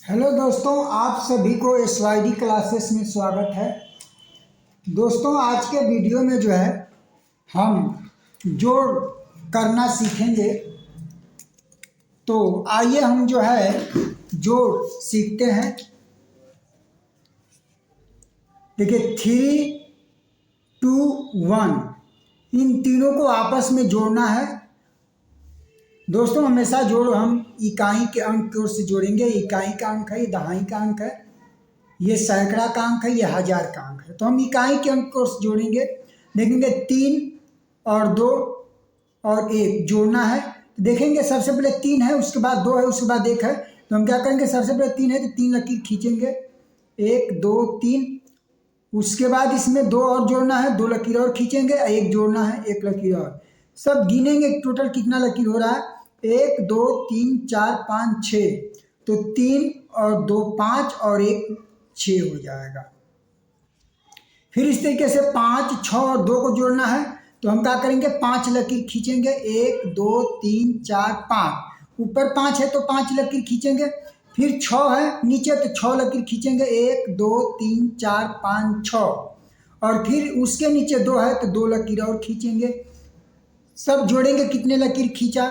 Hello दोस्तों, आप सभी को SYD क्लासेस में स्वागत है। दोस्तों, आज के वीडियो में जो है हम जोड़ करना सीखेंगे। तो आइए हम जो है जोड़ सीखते हैं। देखिए 3, 2, 1 इन तीनों को आपस में जोड़ना है। दोस्तों, हमेशा जोड़ हम इकाई के अंक की ओर से जोड़ेंगे। इकाई का अंक है, ये दहाई का अंक है, ये सैकड़ा का अंक है, ये हजार का अंक है। तो हम इकाई के अंक को जोड़ेंगे। देखेंगे 3 और 2 और 1 जोड़ना है। तो देखेंगे सबसे पहले 3 है, उसके बाद 2 है, उसके बाद 1 है। तो हम क्या करेंगे, सबसे पहले 3 है तो 3 लकीर खींचेंगे, 1 2 3। उसके बाद इसमें 2 और जोड़ना है, 2 लकीर और खींचेंगे, 1 जोड़ना है, 1 लकीर और। सब गिनेंगे टोटल कितना लकीर हो रहा है। 1 2 3 4 5 6। तो 3 और 2 5 और 1 6 हो जाएगा। फिर इस तरीके से 5 6 और 2 को जोड़ना है। तो हम क्या करेंगे, 5 लकीर खींचेंगे, 1 2 3 4 5। ऊपर 5 है तो 5 लकीर खींचेंगे। फिर 6 है नीचे तो 6 लकीर खींचेंगे, 1 2 3 4 5 6। और फिर उसके नीचे 2 है तो 2 लकीर और खींचेंगे। सब जोड़ेंगे, कितने लकीर खींचा,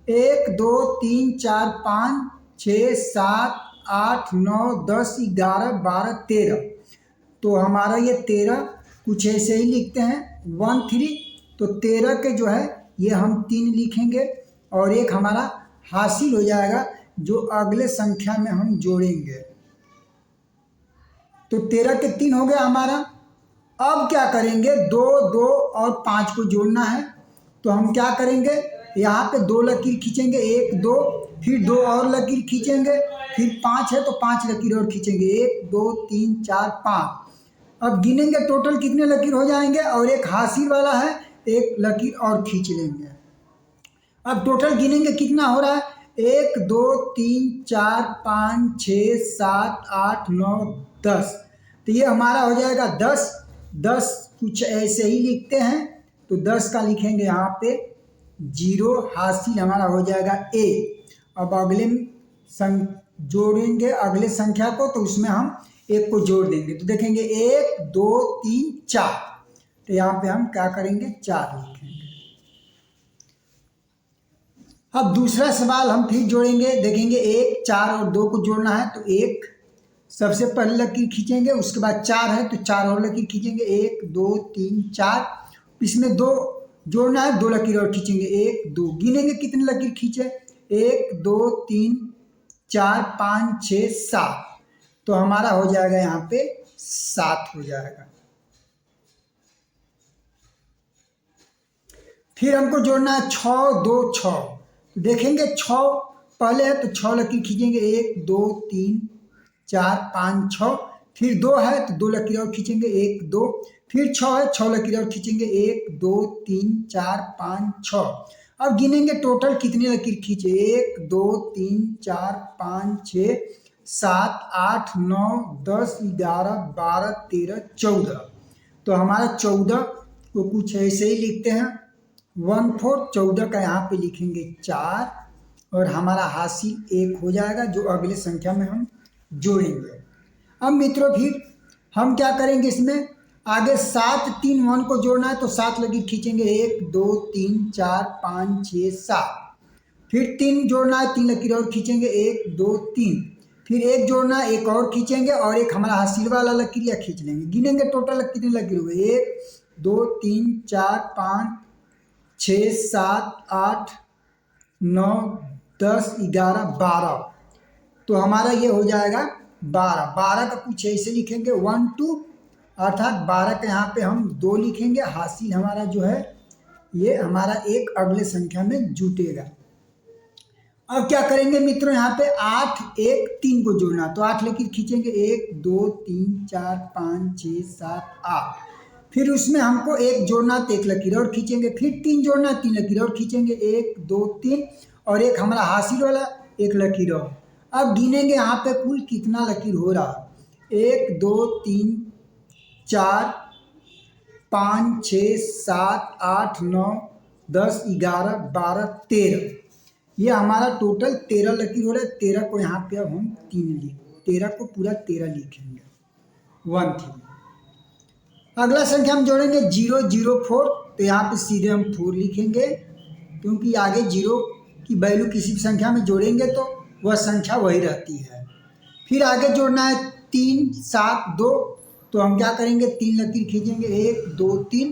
1 2 3 4 5 6 7 8 9 10 11 12 13। तो हमारा ये 13 कुछ ऐसे ही लिखते हैं 1 3। तो 13 के जो है ये हम 3 लिखेंगे और एक हमारा हासिल हो जाएगा जो अगले संख्या में हम जोड़ेंगे। तो 13 के 3 हो गया हमारा। अब क्या करेंगे, 2 2 और 5 को जोड़ना है। तो हम क्या करेंगे, यहाँ पे 2 लकीर खींचेंगे, 1 2, फिर 2 और लकीर खींचेंगे, फिर 5 है तो 5 लकीर और खींचेंगे, 1 2 3 4 5। अब गिनेंगे टोटल कितने लकीर हो जाएंगे और एक हासिल वाला है, 1 लकीर और खींच लेंगे। अब टोटल गिनेंगे कितना हो रहा है, 1 2 3 4 5 6 7 8 9 10। तो ये हमारा हो जाएगा 10। 10 कुछ ऐसे ही लिखते हैं। तो 10 का लिखेंगे यहाँ पे 0, हासिल हमारा हो जाएगा A। अब अगले जोड़ेंगे अगले संख्या को, तो उसमें हम 1 को जोड़ देंगे। तो देखेंगे 1 2 3 4। तो यहाँ पे हम क्या करेंगे, 4 लिखेंगे। अब दूसरा सवाल हम फिर जोड़ेंगे। देखेंगे 1 4 और 2 को जोड़ना है। तो 1 सबसे पहले लकीर खींचेंगे, उसके बाद 4 है तो 4 और लकीर खींचेंगे, 1 2 3 4। इसमें 2 जोड़ना है, 2 लकीर और खींचेंगे, 1 2। गिनेंगे कितने लकीर खींचे, 1 2 3 4 5 6 7। तो हमारा हो जाएगा यहाँ पे 7 हो जाएगा। फिर हमको जोड़ना है 6 2 6। तो देखेंगे 6 पहले है तो 6 लकीर खींचेंगे, 1 2 3 4 5 6। फिर 2 है तो 2 लकीर और खींचेंगे, 1 2। फिर 6 है, 6 लकीर और खींचेंगे, 1 2 3 4 5 6। अब गिनेंगे टोटल कितने लकीर खींचे, 1 2 3 4 5 6 7 8 9 10 11 12 13 14। तो हमारा 14 को कुछ ऐसे ही लिखते हैं 1 4। 14 का यहाँ पे लिखेंगे 4 और हमारा हासिल 1 हो जाएगा जो अगले संख्या में हम जोड़ेंगे। अब मित्रों फिर हम क्या करेंगे, इसमें आगे 7 3 1 को जोड़ना है। तो 7 लकीर खींचेंगे, 1 2 3 4 5 6 7। फिर 3 जोड़ना है, 3 लकीर और खींचेंगे, 1 2 3। फिर 1 जोड़ना है, 1 और खींचेंगे और एक हमारा हासिल वाला लकीर या खींच लेंगे। गिनेंगे टोटल कितने लकीर हुए, 1 2 3 4 5 6 7 8 9 10 11 12। तो हमारा ये हो जाएगा 12। 12 का कुछ ऐसे लिखेंगे 1 2, अर्थात 12 के यहाँ पे हम 2 लिखेंगे। हासिल हमारा जो है ये हमारा एक अगले संख्या में जुटेगा। अब क्या करेंगे मित्रों, यहाँ पे 8 1 3 को जोड़ना। तो 8 लकीर खींचेंगे, 1 2 3 4 5 6 7 8। फिर उसमें हमको 1 जोड़ना तो 1 लकीर और खींचेंगे, फिर 3 जोड़ना 3 लकीर और खींचेंगे, 1 2 3 और एक हमारा हासिल वाला 1 लकीर और। अब गिनेंगे यहाँ पे कुल कितना लकीर हो रहा, 1 2 3 4 5 6 7 8 9 10 11 12 13। ये हमारा टोटल 13 लकीर हो रहा है। 13 को यहाँ पे अब हम 13 को पूरा 13 लिखेंगे 1 3। अगला संख्या हम जोड़ेंगे 0 0 4, तो यहाँ पे सीधे हम 4 लिखेंगे, क्योंकि आगे 0 की वैल्यू किसी भी संख्या में जोड़ेंगे तो वह संख्या वही रहती है। फिर आगे जोड़ना है 3 7 2, तो हम क्या करेंगे 3 लकीर खींचेंगे 1 2 3,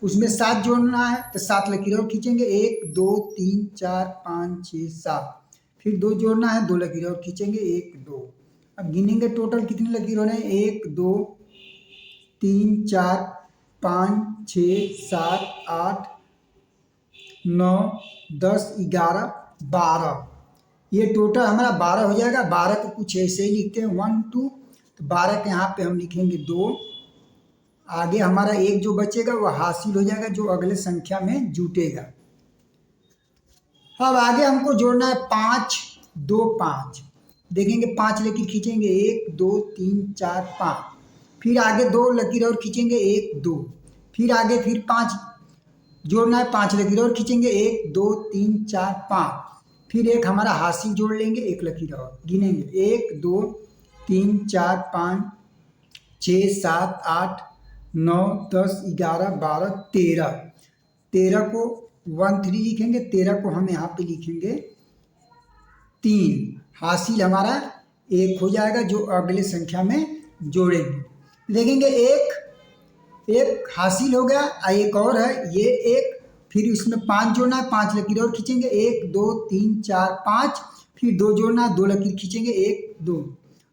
उसमें 7 जोड़ना है तो 7 लकीर और खींचेंगे 1 2 3 4 5 6 7, फिर 2 जोड़ना है 2 लकीर और खींचेंगे 1 2। अब गिनेंगे टोटल कितने लकीर हो रहे हैं 1 2 3 4 5 6 7 8 9 10 11 12, ये टोटल हमारा 12 हो जाएगा। 12 को कुछ ऐसे ही लिखते हैं 1 2, तो 12 के यहाँ पे हम लिखेंगे 2, आगे हमारा एक जो बचेगा वह हासिल हो जाएगा जो अगले संख्या में जुटेगा। अब आगे हमको जोड़ना है 5 2 5, देखेंगे 5 लकीर खींचेंगे 1 2 3 4 5, फिर आगे 2 लकीर और खींचेंगे 1 2, फिर आगे फिर 5 जोड़ना है 5 लकीर और खींचेंगे 1 2 3 4 5, फिर एक हमारा हासिल जोड़ लेंगे 1 लकीर और गिनेंगे 1 2 3 4 5 6 7 8 9 10 11 12 13, 13 को 1 3 लिखेंगे, 13 को हम यहाँ पे लिखेंगे 3, हासिल हमारा 1 हो जाएगा जो अगले संख्या में जोड़ेंगे। देखेंगे एक हासिल हो गया, एक और है ये 1, फिर उसमें 5 जोड़ना है 5 लकीर और खींचेंगे 1 2 3 4 5, फिर 2 जोड़ना है 2 लकीर खींचेंगे 1 2।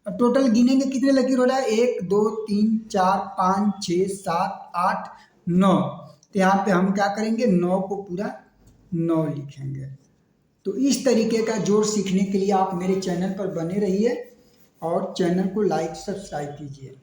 अब टोटल गिनेंगे कितने लकीर हो रहा है 1 2 3 4 5 6 7 8 9, तो यहाँ पे हम क्या करेंगे 9 को पूरा 9 लिखेंगे। तो इस तरीके का जोड़ सीखने के लिए आप मेरे चैनल पर बने रहिए और चैनल को लाइक सब्सक्राइब कीजिए।